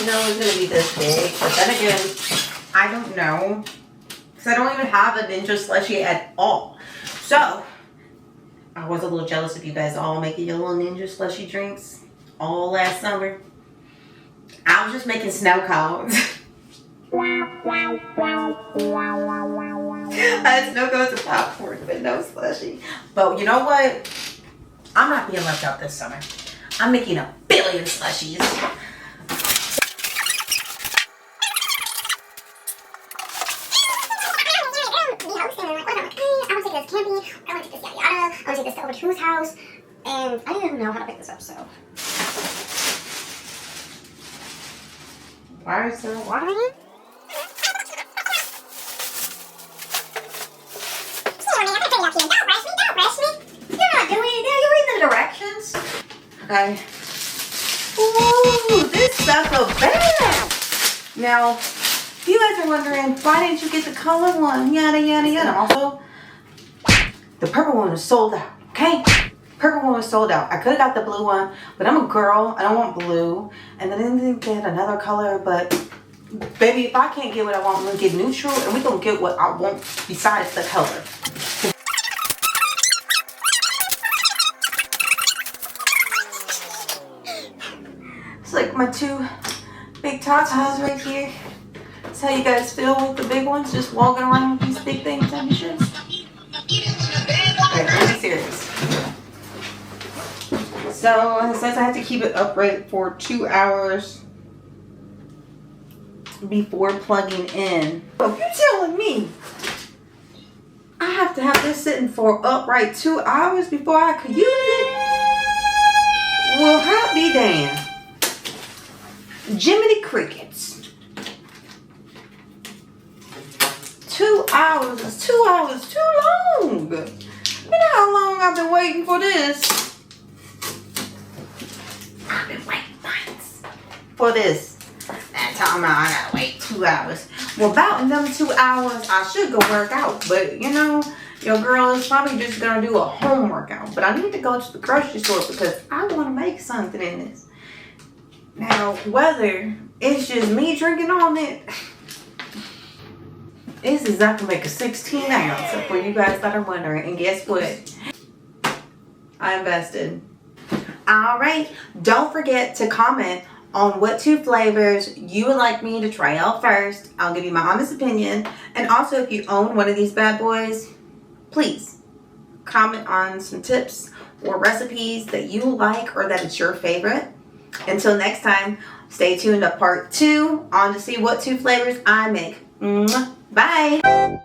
didn't know it was gonna be this big, but then again, I don't know. Because I don't even have a Ninja Slushi at all. So, I was a little jealous of you guys all making your little Ninja Slushi drinks all last summer. I was just making snow cones. I had snow cones and popcorn, but no slushie. But you know what? I'm not being left out this summer. I'm making 1 billion slushies. I want to take this over to whose house, and I didn't even know how to pick this up, so. Why is there water in it? You're not doing it now, you're reading the directions. Okay. Ooh, this sucker bad. Now, you guys are wondering, why didn't you get the color one? Yada, yada, yada. Also, the purple one was sold out, okay? Purple one was sold out. I could have got the blue one, but I'm a girl. I don't want blue. And then I didn't get another color, but baby, if I can't get what I want, I'm going to get neutral, and we're going to get what I want besides the color. It's like my 2 big tatas right here. That's how you guys feel with the big ones, just walking around with these big things on your shirts. Alright, let's be serious. So it says I have to keep it upright for 2 hours before plugging in. So if you're telling me I have to have this sitting for upright 2 hours before I could use it, well, hot be damn. Jiminy Crickets. 2 hours is 2 hours too long. You know how long I've been waiting for this? I've been waiting months for this. That time I gotta wait 2 hours. Well, about in them 2 hours, I should go work out. But, you know, your girl is probably just gonna do a home workout. But I need to go to the grocery store because I want to make something in this. Now, whether it's just me drinking on it, this is not gonna make a 16 ounce for you guys that are wondering. And guess what? I invested. Alright, don't forget to comment on what 2 flavors you would like me to try out first. I'll give you my honest opinion. And also, if you own one of these bad boys, please comment on some tips or recipes that you like or that it's your favorite. Until next time, stay tuned to part 2 on to see what 2 flavors I make. Bye!